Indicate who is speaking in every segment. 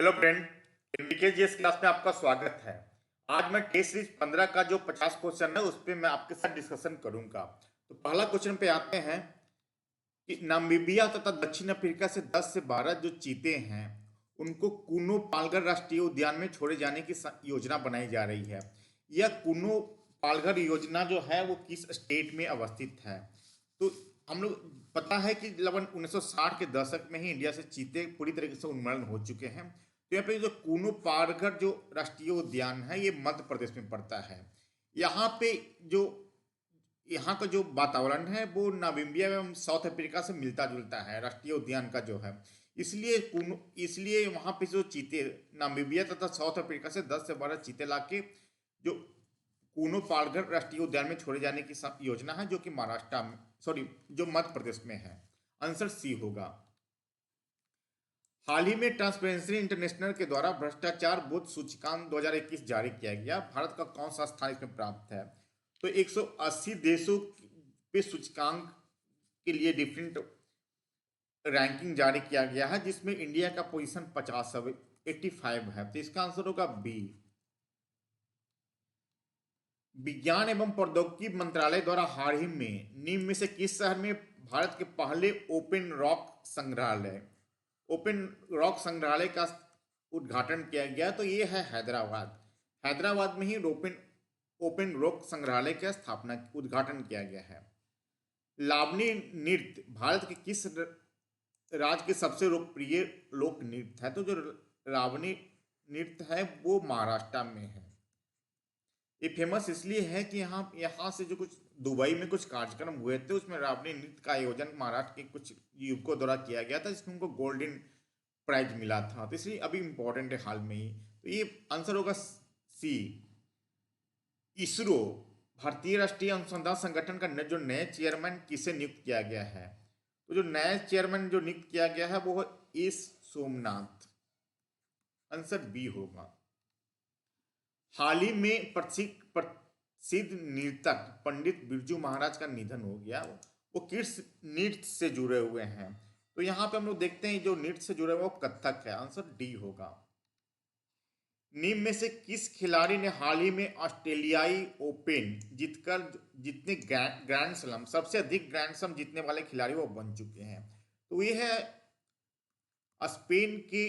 Speaker 1: Hello friend, GS class में आपका स्वागत है। आज मैं टेस्ट सीरीज 15 का जो 50 क्वेश्चन है उस पे मैं आपके साथ डिस्कशन करूंगा। तो पहला क्वेश्चन पे आते हैं कि नामीबिया तथा दक्षिण अफ्रीका से 10 से 12 जो चीते हैं उनको कूनो पालघर राष्ट्रीय उद्यान में छोड़े जाने की योजना बनाई जा रही है। यह कूनो पालघर योजना जो है वो किस स्टेट में अवस्थित है? तो हम लोग पता है कि लगभग 1960 के दशक में ही इंडिया से चीते पूरी तरीके से उन्मूलन हो चुके हैं। तो यहाँ पे जो कूनो पालघर जो राष्ट्रीय उद्यान है ये मध्य प्रदेश में पड़ता है। यहाँ पे जो यहाँ का जो वातावरण है वो नामीबिया एवं साउथ अफ्रीका से मिलता जुलता है राष्ट्रीय उद्यान का जो है। इसलिए वहाँ पे जो चीते नामीबिया तथा साउथ अफ्रीका से 10 से 12 चीते लाके जो कूनो पालघर राष्ट्रीय उद्यान में छोड़े जाने की योजना है जो कि महाराष्ट्र में जो मध्य प्रदेश में है। आंसर सी होगा। हाल ही में ट्रांसपेरेंसी इंटरनेशनल के द्वारा भ्रष्टाचार बोध सूचकांक 2021 जारी किया गया। भारत का कौन सा स्थान इसमें प्राप्त है? तो 180 देशों पे सूचकांक के लिए डिफरेंट रैंकिंग जारी किया गया है जिसमें इंडिया का पोजीशन 85 है। तो इसका आंसर होगा बी। विज्ञान एवं प्रौद्योगिकी मंत्रालय द्वारा हाल ही में निम्न में से किस शहर में भारत के पहले ओपन रॉक संग्रहालय का उद्घाटन किया गया? तो ये है हैदराबाद। हैदराबाद में ही ओपन रॉक संग्रहालय का उद्घाटन किया गया है। लावनी नृत्य भारत के किस राज्य के सबसे लोकप्रिय लोक नृत्य है? तो जो लावनी नृत्य है वो महाराष्ट्र में है। ये फेमस इसलिए है कि यहाँ से जो कुछ दुबई में कुछ कार्यक्रम हुए थे उसमें रावणी नृत्य का आयोजन महाराष्ट्र के कुछ युवकों द्वारा किया गया था जिसमें उनको गोल्डन प्राइज मिला था। तो इसलिए अभी इंपॉर्टेंट है हाल में ही। तो ये आंसर होगा सी। इसरो भारतीय राष्ट्रीय अनुसंधान संगठन का जो नए चेयरमैन किसे नियुक्त किया गया है? तो जो नया चेयरमैन जो नियुक्त किया गया है वो है एस सोमनाथ। आंसर बी होगा। हाल ही में प्रसिद्ध नर्तक पंडित बिरजू महाराज का निधन हो गया। वो किस नृत्य से जुड़े हुए हैं? तो यहाँ पे हम लोग देखते हैं जो नृत्य से जुड़े हुए वो कथक है। आंसर डी होगा। निम्न में से किस खिलाड़ी ने हाल ही में ऑस्ट्रेलियाई ओपन जीतकर जितने ग्रैंड स्लैम सबसे अधिक ग्रैंड स्लैम जीतने वाले खिलाड़ी वो बन चुके हैं? तो ये है स्पेन के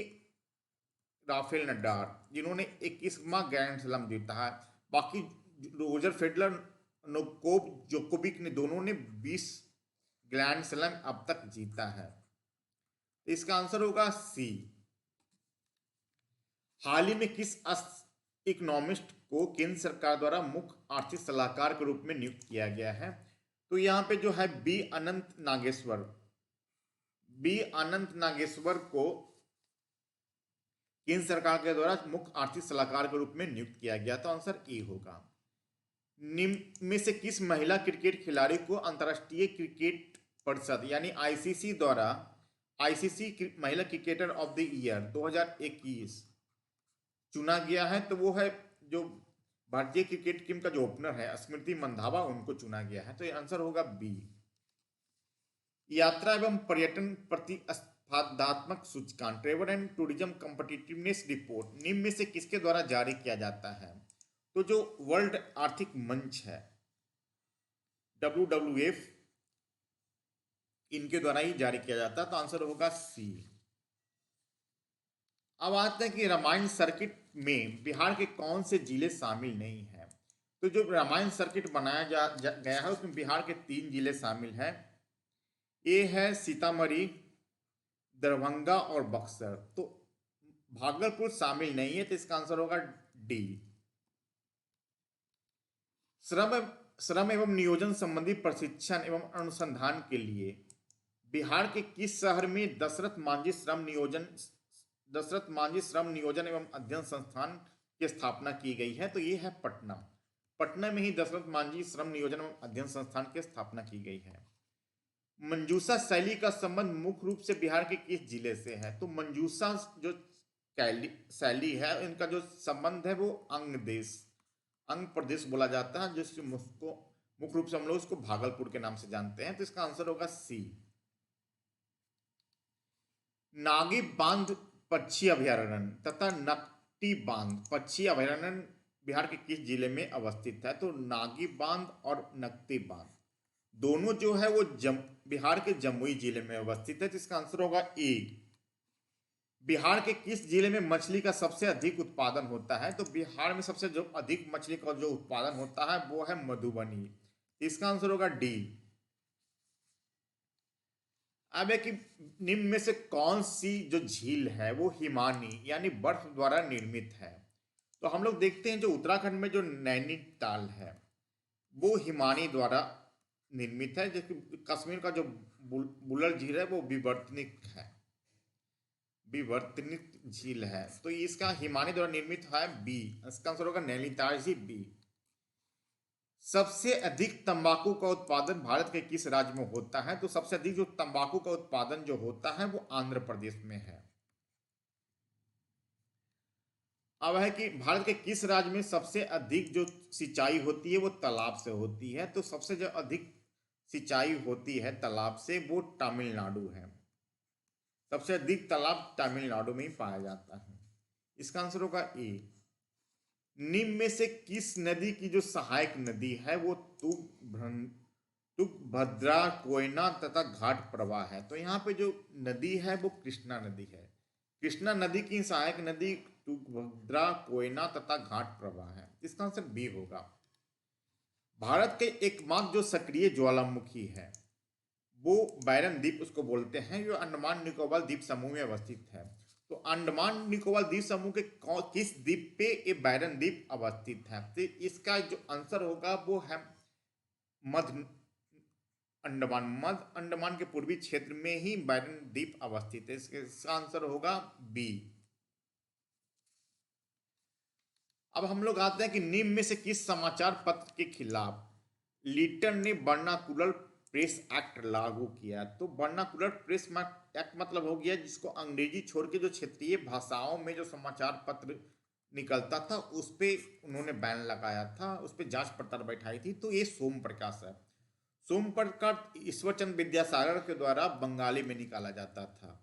Speaker 1: राफेल नडाल जिन्होंने 21वां ग्रैंड स्लैम जीता है। बाकी रोजर फेडरर नोवाक जोकोविक ने दोनों ने 20 ग्रैंड स्लैम अब तक जीता है। इसका आंसर होगा सी। हाल ही में किस इकोनॉमिस्ट को केंद्र सरकार द्वारा मुख्य आर्थिक सलाहकार के रूप में नियुक्त किया गया है? तो यहाँ पे जो है बी अनंत नागेश्वर को केंद्र सरकार के द्वारा मुख्य आर्थिक सलाहकार के रूप में नियुक्त किया गया। तो आंसर ए होगा। निम्न में से किस महिला क्रिकेट खिलाड़ी को अंतर्राष्ट्रीय क्रिकेट परिषद यानी आईसीसी द्वारा महिला क्रिकेटर ऑफ द ईयर 2021 चुना गया है? तो वो है जो भारतीय क्रिकेट टीम का जो ओपनर है स्मृति मंधावा, उनको चुना गया है। तो आंसर होगा बी। यात्रा एवं पर्यटन प्रतिस्पर्धात्मक सूचकांक travel and tourism competitiveness report निम्न में से किसके द्वारा जारी किया जाता है? तो जो वर्ल्ड आर्थिक मंच है WWF इनके द्वारा ही जारी किया जाता है। तो आंसर होगा सी। अब आते हैं कि रामायण सर्किट में बिहार के कौन से जिले शामिल नहीं है? तो जो रामायण सर्किट बनाया गया है उसमें बिहार के 3 जिले शामिल हैं। ये है सीतामढ़ी, दरभंगा और बक्सर। तो भागलपुर शामिल नहीं है। तो इसका आंसर होगा डी। श्रम एवं नियोजन संबंधी प्रशिक्षण एवं अनुसंधान के लिए बिहार के किस शहर में दशरथ मांझी श्रम नियोजन एवं अध्ययन संस्थान की स्थापना की गई है? तो ये है पटना में ही दशरथ मांझी श्रम नियोजन एवं अध्ययन संस्थान की स्थापना की गई है। मंजूषा शैली का संबंध मुख्य रूप से बिहार के किस जिले से है? तो मंजूषा जो शैली है इनका जो संबंध है वो अंग प्रदेश बोला जाता है जिससे मुख्य रूप से हम लोग उसको भागलपुर के नाम से जानते हैं। तो इसका आंसर होगा सी। नागी बांध पक्षी अभयारण्य तथा नकटी बांध। पक्षी अभयारण्य बिहार के किस जिले में अवस्थित है? तो नागी बांध और नकटी बांध दोनों जो है वो बिहार के जमुई जिले में अवस्थित है। तो इसका आंसर होगा ए। बिहार के किस जिले में मछली का सबसे अधिक उत्पादन होता है? तो बिहार में सबसे जो अधिक मछली का जो उत्पादन होता है वो है मधुबनी। इसका आंसर होगा डी। अब है कि निम्न में से कौन सी जो झील है वो हिमानी यानी बर्फ द्वारा निर्मित है? तो हम लोग देखते हैं जो उत्तराखंड में जो नैनीताल है वो हिमानी द्वारा निर्मित है, जबकि कश्मीर का जो बुलर झील है वो विवर्तनिक है, विवर्तनिक झील है। तो इसका हिमानी द्वारा निर्मित है बी। इसका आंसर होगा नैनीताल झील बी। सबसे अधिक तंबाकू का उत्पादन भारत के किस राज्य में होता है? तो सबसे अधिक जो तंबाकू का उत्पादन जो होता है वो आंध्र प्रदेश में है। अब है कि भारत के किस राज्य में सबसे अधिक जो सिंचाई होती है वो तालाब से होती है? तो सबसे जो अधिक सिंचाई होती है तालाब से वो तमिलनाडु है। सबसे अधिक तालाब तमिलनाडु में ही पाया जाता है। इसका आंसर होगा ए। निम्न में से किस नदी की जो सहायक नदी है वो तुंगभद्रा, कोयना तथा घाट प्रवाह है? तो यहाँ पे जो नदी है वो कृष्णा नदी है। कृष्णा नदी की सहायक नदी तुंगभद्रा, कोयना तथा घाट प्रवाह है। इसका आंसर बी होगा। भारत के एकमात्र जो सक्रिय ज्वालामुखी है वो बैरन द्वीप उसको बोलते हैं, जो अंडमान निकोबार द्वीप समूह में अवस्थित है। तो अंडमान निकोबार द्वीप समूह के किस द्वीप पे ये बैरन द्वीप अवस्थित है? तो इसका जो आंसर होगा वो है मध्य अंडमान। मध्य अंडमान के पूर्वी क्षेत्र में ही बैरन द्वीप अवस्थित है। इसका आंसर होगा बी। अब हम लोग आते हैं कि निम्न में से किस समाचार पत्र के खिलाफ लीटन ने वर्नाकुलर प्रेस एक्ट लागू किया? तो वर्नाकुलर प्रेस एक्ट मतलब हो गया जिसको अंग्रेजी छोड़ के जो क्षेत्रीय भाषाओं में जो समाचार पत्र निकलता था उस पर उन्होंने बैन लगाया था, उस पर जांच पड़ताल बैठाई थी। तो ये सोम प्रकाश है। सोम प्रकाश ईश्वरचंद विद्यासागर के द्वारा बंगाली में निकाला जाता था।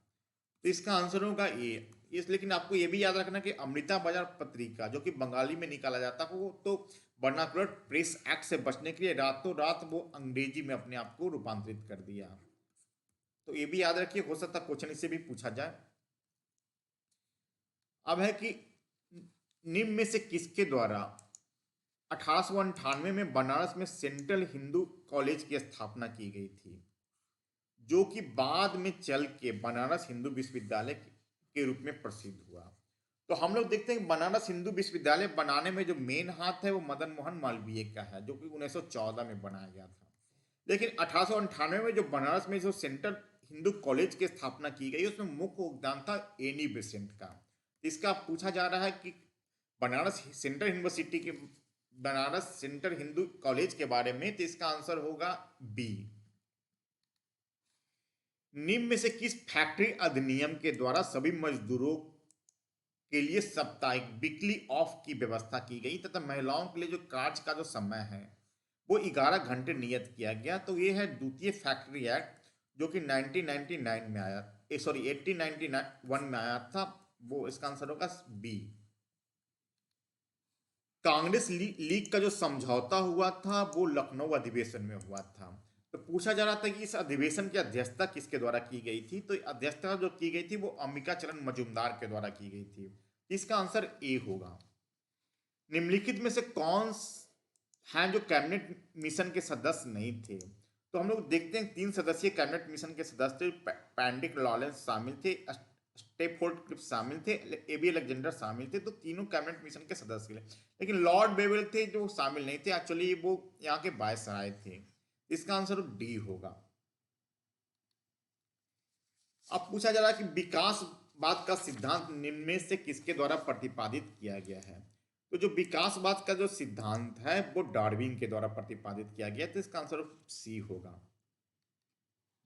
Speaker 1: तो इसका आंसर होगा ए। लेकिन आपको ये भी याद रखना कि अमृता बाजार पत्रिका जो कि बंगाली में निकाला जाता है वो तो वर्नाकुलर प्रेस एक्ट से बचने के लिए रातों रात वो अंग्रेजी में अपने आप को रूपांतरित कर दिया। तो ये भी याद रखिए, हो सकता क्वेश्चन इससे भी पूछा जाए। अब है कि निम्न में से किसके द्वारा 1898 में बनारस में सेंट्रल हिंदू कॉलेज की स्थापना की गई थी, जो कि बाद में चल के बनारस हिंदू विश्वविद्यालय के रूप में प्रसिद्ध हुआ? तो हम लोग देखते हैं बनारस हिंदू विश्वविद्यालय बनाने में जो मेन हाथ है वो मदन मोहन मालवीय का है, जो कि 1914 में बनाया गया था। लेकिन 1898 में जो बनारस में जो सेंट्रल हिंदू कॉलेज की स्थापना की गई उसमें मुख्य योगदान था एनी बेसेंट का। इसका पूछा जा रहा है कि बनारस सेंट्रल यूनिवर्सिटी के बनारस सेंट्रल हिंदू कॉलेज के बारे में, तो इसका आंसर होगा बी। निम्न में से किस फैक्ट्री अधिनियम के द्वारा सभी मजदूरों के लिए साप्ताहिक वीकली ऑफ की व्यवस्था की गई तथा महिलाओं के लिए जो कार्य का जो समय है वो 11 घंटे नियत किया गया? तो ये है द्वितीय फैक्ट्री एक्ट जो कि 1999 में आया, 1891 में आया था। वो इसका आंसर होगा बी। कांग्रेस लीग का जो समझौता हुआ था वो लखनऊ अधिवेशन में हुआ था। तो पूछा जा रहा था कि इस अधिवेशन की अध्यक्षता किसके द्वारा की गई थी? तो अध्यक्षता जो की गई थी वो अंबिका चरण मजूमदार के द्वारा की गई थी। इसका आंसर ए होगा। निम्नलिखित में से कौन हैं जो कैबिनेट मिशन के सदस्य नहीं थे? तो हम लोग देखते हैं 3 सदस्यीय कैबिनेट मिशन के सदस्य पैंडिक लॉरेंस शामिल थे, स्टेपफोर्ड क्लिप्स शामिल थे, एबी अलेक्जेंडर शामिल थे। तो तीनों कैबिनेट मिशन के सदस्य थे, लेकिन लॉर्ड बेवेल थे जो शामिल नहीं थे। एक्चुअली वो यहाँ के वायसराय थे। इसका आंसर डी होगा। अब पूछा जा रहा है कि विकासवाद का सिद्धांत निम्न में से किसके द्वारा प्रतिपादित किया गया है? तो जो विकासवाद का जो सिद्धांत है वो डार्विन के द्वारा प्रतिपादित किया गया। तो इसका आंसर सी होगा।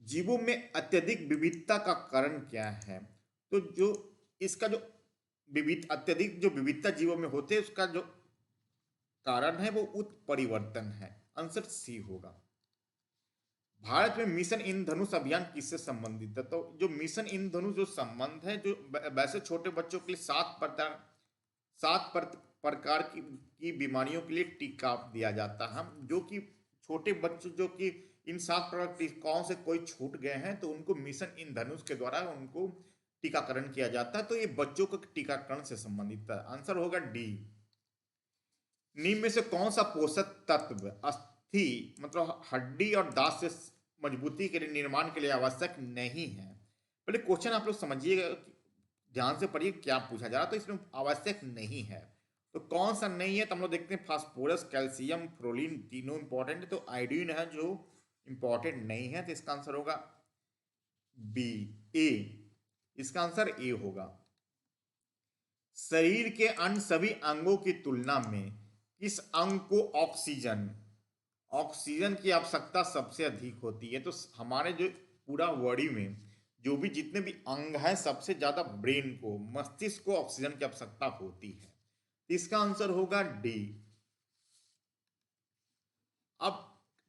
Speaker 1: जीवों में अत्यधिक विविधता का कारण क्या है? तो जो इसका जो अत्यधिक जो विविधता जीवों में होते हैं उसका जो कारण है वो उत्परिवर्तन है। आंसर सी होगा। भारत में मिशन इंद्रधनुष अभियान किससे संबंधित है? तो जो मिशन इंद्रधनुष जो संबंध है, जो वैसे छोटे बच्चों के लिए प्रकार की बीमारियों के लिए टीका दिया जाता है, जो कि छोटे बच्चे जो कि इन 7 प्रकार के टीकाओं से कोई छूट गए हैं तो उनको मिशन इंद्रधनुष के द्वारा उनको टीकाकरण किया जाता है। तो ये बच्चों के टीकाकरण से संबंधित है। आंसर होगा डी। निम्न में से कौन सा पोषक तत्व अस्थि मतलब हड्डी और दांत से मजबूती के लिए निर्माण के लिए आवश्यक नहीं है? पहले क्वेश्चन आप लोग समझिएगा, ध्यान से पढ़िए क्या पूछा जा रहा है। तो इसमें आवश्यक नहीं है तो कौन सा नहीं है? तो हम लोग देखते हैं फास्फोरस, कैल्शियम, फ्लोरीन, तीनों इंपॉर्टेंट है। तो आयोडीन है जो इंपॉर्टेंट नहीं है। तो इसका आंसर होगा बी, ए। इसका आंसर ए होगा। शरीर के अन्य सभी अंगों की तुलना में किस अंग को ऑक्सीजन की आवश्यकता सबसे अधिक होती है? तो हमारे जो पूरा बॉडी में जो भी जितने भी अंग हैं, सबसे ज्यादा ब्रेन को, मस्तिष्क को ऑक्सीजन की आवश्यकता होती है। इसका आंसर होगा डी। अब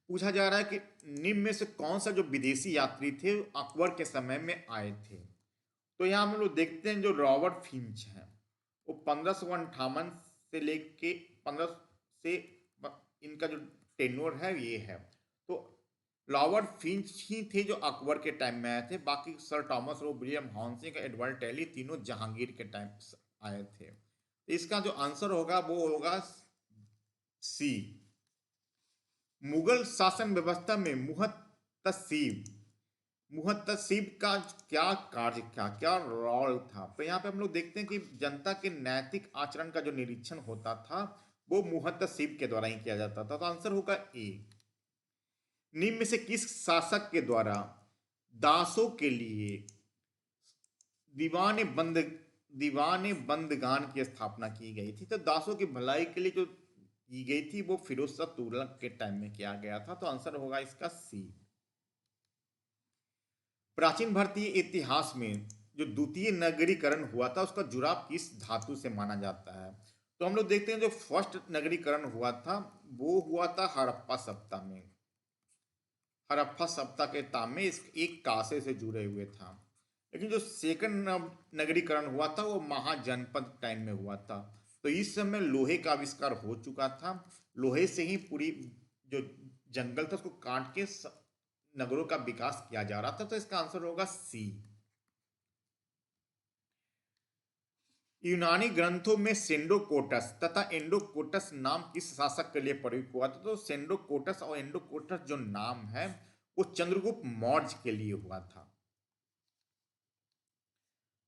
Speaker 1: पूछा जा रहा है कि निम्न में से कौन सा जो विदेशी यात्री थे अकबर के समय में आए थे? तो यहां हम लोग देखते हैं जो रॉबर्ट फिंच है वो 1558 से लेके 15 से इनका जो टेन्योर है ये है। तो रॉबर्ट फिंच ही थे जो अकबर के टाइम में आए थे। बाकी सर थॉमस रो, विलियम हॉन्सिंग, एडवर्ड टेली तीनों जहांगीर के टाइम आए थे। तो इसका जो आंसर होगा वो होगा सी। मुगल शासन व्यवस्था में मुहतसिब का क्या कार्य था, क्या रोल था? तो यहाँ पे हम लोग देखते हैं कि जनता के नैतिक आचरण का जो निरीक्षण होता था वो मुहतसिब के द्वारा ही किया जाता था। तो आंसर होगा ए। निम्न में से किस शासक के द्वारा दासों के लिए दीवाने बंद दीवाने बंदगान की स्थापना की गई थी? तो दासों की भलाई के लिए जो की गई थी वो फिरोज शाह तुगलक के टाइम में किया गया था। तो आंसर होगा इसका सी। प्राचीन भारतीय इतिहास में जो द्वितीय नगरीकरण हुआ था उसका जुड़ाव किस धातु से माना जाता है? तो हम लोग देखते हैं जो फर्स्ट नगरीकरण हुआ था वो हुआ था हड़प्पा सभ्यता में। हड़प्पा सभ्यता के ताम में इस एक कासे से जुड़े हुए था। लेकिन जो सेकंड नगरीकरण हुआ था वो महाजनपद टाइम में हुआ था। तो इस समय लोहे का आविष्कार हो चुका था। लोहे से ही पूरी जो जंगल था उसको काट के नगरों का विकास किया जा रहा था। तो इसका आंसर होगा सी। यूनानी ग्रंथों में सेंडोकोटस तथा एंडोकोटस नाम किस शासक के लिए प्रयुक्त हुआ था? तो सेंडोकोटस और एंडोकोटस जो नाम है वो चंद्रगुप्त मौर्य के लिए हुआ था।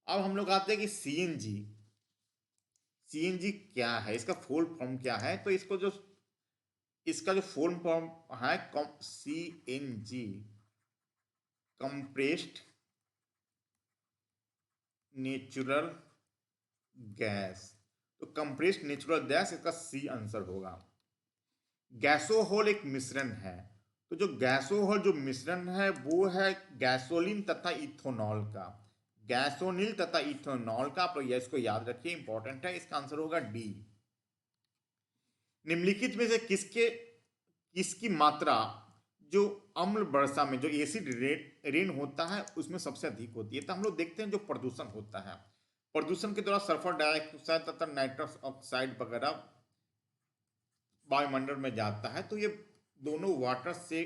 Speaker 1: अब हम लोग आते हैं कि सीएनजी क्या है, इसका फुल फॉर्म क्या है? तो इसका जो फुल फॉर्म है सीएनजी, कंप्रेस्ड नेचुरल गैस। तो कंप्रेस्ड नेचुरल गैस इसका सी आंसर होगा। गैसोहोल एक मिश्रण है। तो जो गैसोहोल जो मिश्रण है वो है गैसोलीन तथा इथेनॉल का। गैसोनिल तथा इथेनॉल का। आप लोग इसको याद रखिए, इंपॉर्टेंट है। इसका आंसर होगा डी। निम्नलिखित में से किसकी मात्रा जो अम्ल वर्षा में जो एसिड रेन होता है उसमें सबसे अधिक होती है? तो हम लोग देखते हैं जो प्रदूषण होता है, प्रदूषण के द्वारा सल्फर डाइऑक्साइड तथा नाइट्रस ऑक्साइड वगैरह वायुमंडल में जाता है। तो ये दोनों वाटर से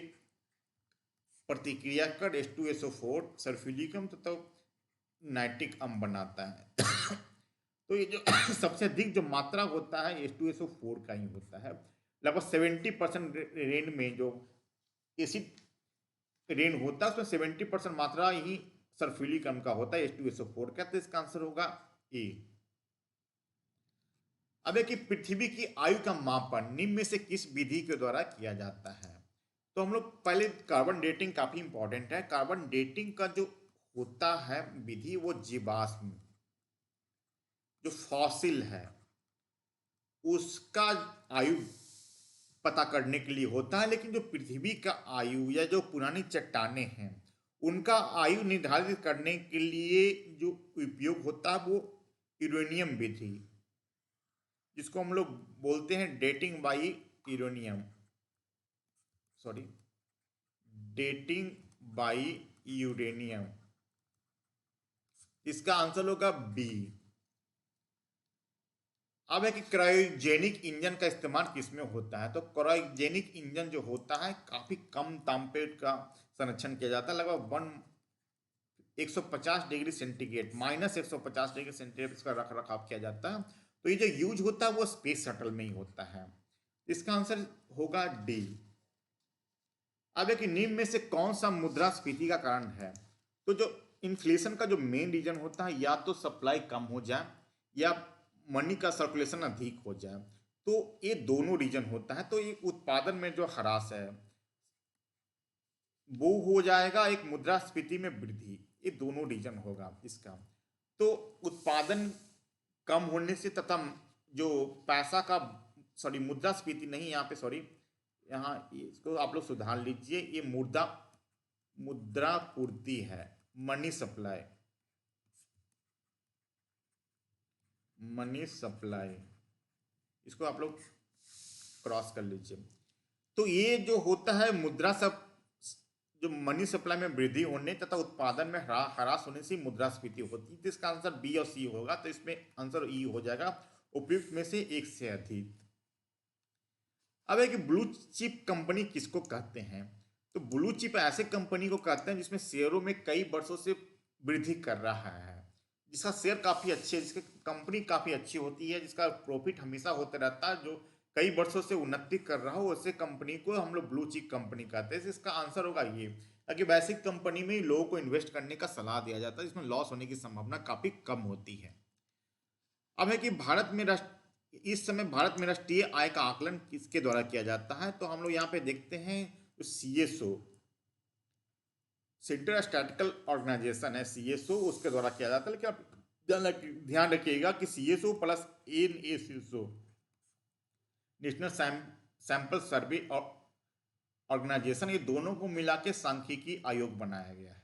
Speaker 1: प्रतिक्रिया कर H2SO4 सल्फ्यूरिक तथा नाइट्रिक अम्ल बनाता है। तो ये जो सबसे अधिक जो मात्रा होता है H2SO4 का ही होता है। लगभग 70% रेन में जो एसिड रेन होता है उसमें 70% मात्रा ही सल्फ्यूरिक अम्ल का होता है, H2SO4 का। तो इसका आंसर होगा ए। अब है कि पृथ्वी की आयु का मापन निम्न में से किस विधि के द्वारा किया जाता है? तो हम लोग पहले कार्बन डेटिंग काफी इंपॉर्टेंट है। कार्बन डेटिंग का जो होता है विधि वो जीवाश्म जो फॉसिल है उसका आयु पता करने के लिए होता है। लेकिन जो पृथ्वी का आयु या जो पुरानी चट्टानें हैं उनका आयु निर्धारित करने के लिए जो उपयोग होता है वो यूरेनियम विधि, जिसको हम लोग बोलते हैं dating by uranium, sorry dating by uranium, इसका आंसर होगा बी। अब है कि क्रायोजेनिक इंजन का इस्तेमाल किसमें होता है? तो क्रायोजेनिक इंजन जो होता है काफी कम तापमान का संरक्षण किया जाता है, लगभग 150 डिग्री सेंटीग्रेड, -150 डिग्री सेंटीग्रेड इसका रख रखाव किया जाता है। तो ये जो यूज होता है वो स्पेस शटल में ही होता है। इसका आंसर होगा डी। अब एक निम्न में से कौन सा मुद्रास्फीति का कारण है? तो जो इन्फ्लेशन का जो मेन रीजन होता है, या तो सप्लाई कम हो जाए या मनी का सर्कुलेशन अधिक हो जाए, तो ये दोनों रीजन होता है। तो ये उत्पादन में जो ह्रास है वो हो जाएगा, एक मुद्रास्फीति में वृद्धि, ये दोनों रीजन होगा इसका। तो उत्पादन कम होने से तथा जो पैसा का, सॉरी मुद्रास्फीति नहीं यहाँ पे, सॉरी यहाँ इसको आप लोग सुधार लीजिए, ये मुद्रा पूर्ति है, मनी सप्लाई, मनी सप्लाई, इसको आप लोग क्रॉस कर लीजिए। तो ये जो होता है मुद्रा सब, जो मनी सप्लाई में वृद्धि होने तथा उत्पादन में ह्रास होने से मुद्रास्फीति होती है। तो इसका आंसर बी और सी होगा। तो इसमें आंसर ई हो जाएगा, उपयुक्त में से एक से अधिक। अब एक ब्लू चिप कंपनी किसको कहते हैं? तो ब्लू चिप ऐसे कंपनी को कहते हैं जिसमें शेयरों में कई वर्षों से वृद्धि कर रहा है, जिसका शेयर काफी अच्छे, जिसकी कंपनी काफी अच्छी होती है, जिसका प्रॉफिट हमेशा होता रहता है, जो कई वर्षों से उन्नति कर रहा हो, ऐसे कंपनी को हम लोग ब्लू चिप कंपनी कहते हैं। इसका आंसर होगा ये, ताकि वैसी कंपनी में लोगों को इन्वेस्ट करने का सलाह दिया जाता है जिसमें लॉस होने की संभावना काफी कम होती है। अब है कि इस समय भारत में राष्ट्रीय आय का आकलन किसके द्वारा किया जाता है? तो हम लोग यहाँ पे देखते हैं CSO, सेंट्रल स्टैटिस्टिकल ऑर्गेनाइजेशन है CSO, उसके द्वारा किया जाता है। लेकिन आप ध्यान रखिएगा कि CSO plus NACSO, national sample survey organisation, ये दोनों को मिला के सांख्यिकी आयोग बनाया गया है।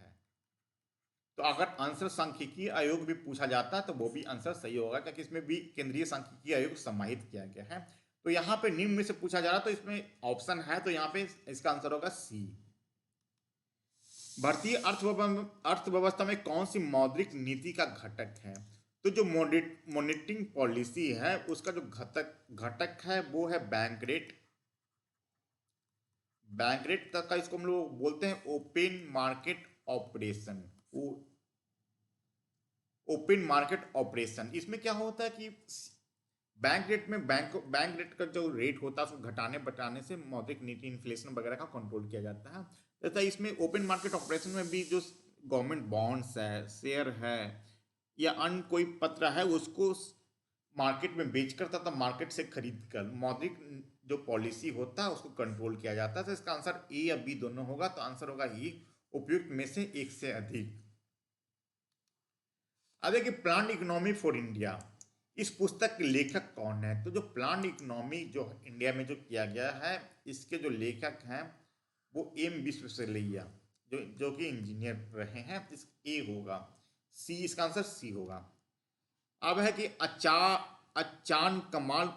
Speaker 1: तो अगर आंसर सांख्यिकी आयोग भी पूछा जाता है तो वो भी आंसर सही होगा, क्योंकि इसमें भी केंद्रीय सांख्यिकी आयोग समाहित किया गया है। तो यहाँ पे निम्न में से पूछा जा रहा, तो इसमें ऑप्शन है, तो यहाँ पे इसका आंसर होगा सी। भारतीय अर्थव्यवस्था में कौन सी मौद्रिक नीति का घटक है? तो जो मॉनेटरी पॉलिसी है उसका जो घटक है वो है बैंक रेट। बैंक रेट तक का इसको हम लोग बोलते हैं open market operation. Open market operation, इसमें क्या होता है कि बैंक रेट का जो रेट होता है उसको घटाने बढ़ाने से मौद्रिक नीति, इन्फ्लेशन वगैरह का कंट्रोल किया जाता है। तथा इसमें ओपन मार्केट ऑपरेशन में भी जो गवर्नमेंट बॉन्ड्स है, शेयर है या अन्य कोई पत्र है, उसको मार्केट में बेचकर तथा मार्केट से खरीद कर मौद्रिक जो पॉलिसी होता है उसको कंट्रोल किया जाता है। तो इसका आंसर ए या बी दोनों होगा। तो आंसर होगा ही, उपयुक्त में से एक से अधिक। अब देखिए प्लान इकोनॉमी फॉर इंडिया, इस पुस्तक के लेखक कौन है? तो जो प्लान इकोनॉमी जो इंडिया में जो किया गया है, इसके जो लेखक हैं वो एम विश्वेश्वरैया, जो कि इंजीनियर रहे हैं। इस ए होगा, सी, इसका आंसर सी होगा। अब है कि अचान कमाल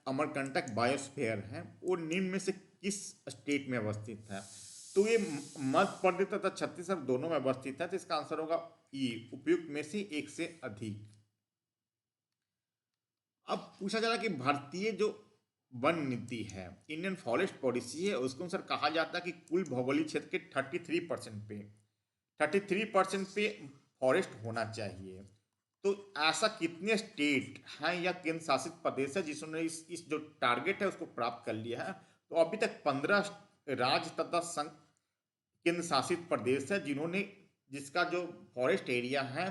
Speaker 1: अमरकंटक बायोस्फीयर है, वो निम्न में से किस स्टेट में अवस्थित है? तो ये मध्य प्रदेश तथा छत्तीसगढ़ दोनों में अवस्थित है। तो इसका आंसर होगा ई, उपयुक्त में से एक से अधिक। अब पूछा जा रहा है कि भारतीय जो वन नीति है, इंडियन फॉरेस्ट पॉलिसी है, उसके अनुसार कहा जाता है कि कुल भौगोलिक क्षेत्र के 33% पे फॉरेस्ट होना चाहिए। तो ऐसा कितने स्टेट हैं या केंद्र शासित प्रदेश है जिन्होंने इस जो टारगेट है उसको प्राप्त कर लिया है? तो अभी तक 15 राज्य तथा केंद्र शासित प्रदेश है जिन्होंने, जिसका जो फॉरेस्ट एरिया है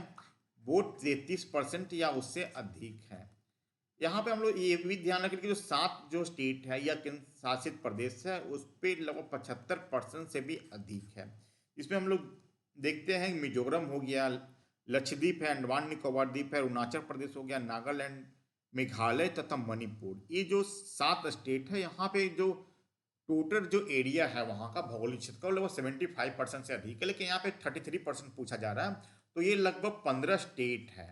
Speaker 1: वो 33% या उससे अधिक है। यहाँ पे हम लोग ये भी ध्यान रखें कि जो 7 जो स्टेट है या केंद्र शासित प्रदेश है उस पर लगभग 75% से भी अधिक है। इसमें हम लोग देखते हैं मिजोरम हो गया, लक्षद्वीप है, अंडमान निकोबार द्वीप है, अरुणाचल प्रदेश हो गया, नागालैंड, मेघालय तथा मणिपुर। ये जो 7 स्टेट है, यहाँ पे जो टोटल जो एरिया है वहाँ का भौगोलिक क्षेत्र का लगभग 75% से अधिक है। लेकिन यहाँ पे 33% पूछा जा रहा है। तो ये लगभग 15 स्टेट है,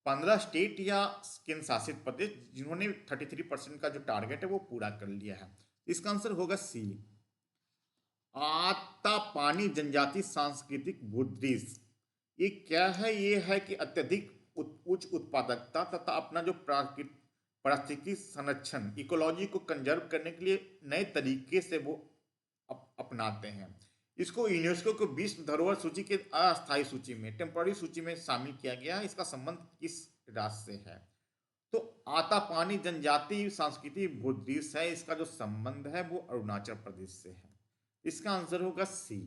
Speaker 1: 15 स्टेट या केंद्र शासित प्रदेश जिन्होंने 33% का जो टारगेट है वो पूरा कर लिया है। इसका आंसर होगा सी। आता पानी जनजाति सांस्कृतिक भूदृश्य, ये क्या है? ये है कि अत्यधिक उच्च उत्पादकता तथा अपना जो पारिस्थितिकी संरक्षण इकोलॉजी को कंजर्व करने के लिए नए तरीके से वो अपनाते हैं। इसको यूनेस्को को विश्व धरोहर सूची के अस्थायी सूची में, टेम्पररी सूची में शामिल किया गया है। इसका संबंध किस राज्य से है? तो आतापानी जनजाति सांस्कृतिक भूदृश्य है, इसका जो संबंध है वो अरुणाचल प्रदेश से है। इसका आंसर होगा सी।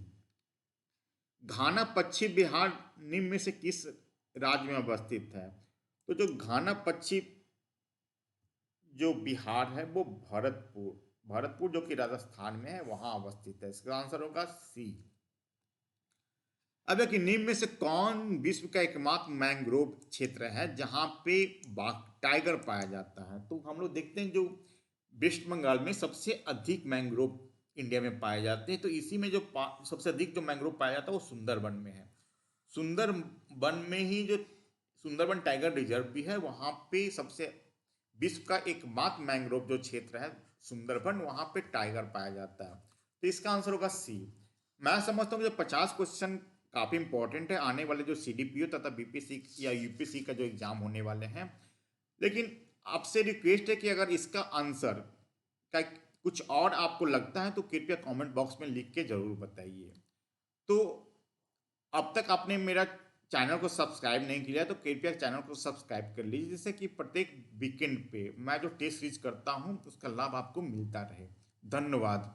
Speaker 1: घाना पश्चिम बिहार निम्न में से किस राज्य में अवस्थित है? तो जो घाना पश्चिम जो बिहार है वो भरतपुर जो कि राजस्थान में है वहां अवस्थित है। इसका आंसर होगा सी। अब एक निम्न में से कौन विश्व का एकमात्र मैंग्रोव क्षेत्र है जहां पे टाइगर पाया जाता है? तो हम लोग देखते हैं जो वेस्ट बंगाल में सबसे अधिक मैंग्रोव इंडिया में पाए जाते हैं, तो इसी में जो सबसे अधिक जो मैंग्रोव पाया जाता है वो सुंदरबन में है। सुंदरबन में ही जो सुंदरबन टाइगर रिजर्व भी है, वहां पे सबसे विश्व का एकमात्र मैंग्रोव जो क्षेत्र है सुंदरबन, वहां पे टाइगर पाया जाता है। तो इसका आंसर होगा सी। मैं समझता हूँ जो 50 क्वेश्चन काफी इंपॉर्टेंट है आने वाले जो सीडीपीओ तथा बीपीएससी या यूपीएससी का जो एग्जाम होने वाले हैं। लेकिन आपसे रिक्वेस्ट है कि अगर इसका आंसर का कुछ और आपको लगता है तो कृपया कमेंट बॉक्स में लिख के जरूर बताइए। तो अब तक आपने मेरा चैनल को सब्सक्राइब नहीं किया तो कृपया चैनल को सब्सक्राइब कर लीजिए, जिससे कि प्रत्येक वीकेंड पे मैं जो टेस्ट सीरीज करता हूँ उसका लाभ आपको मिलता रहे। धन्यवाद।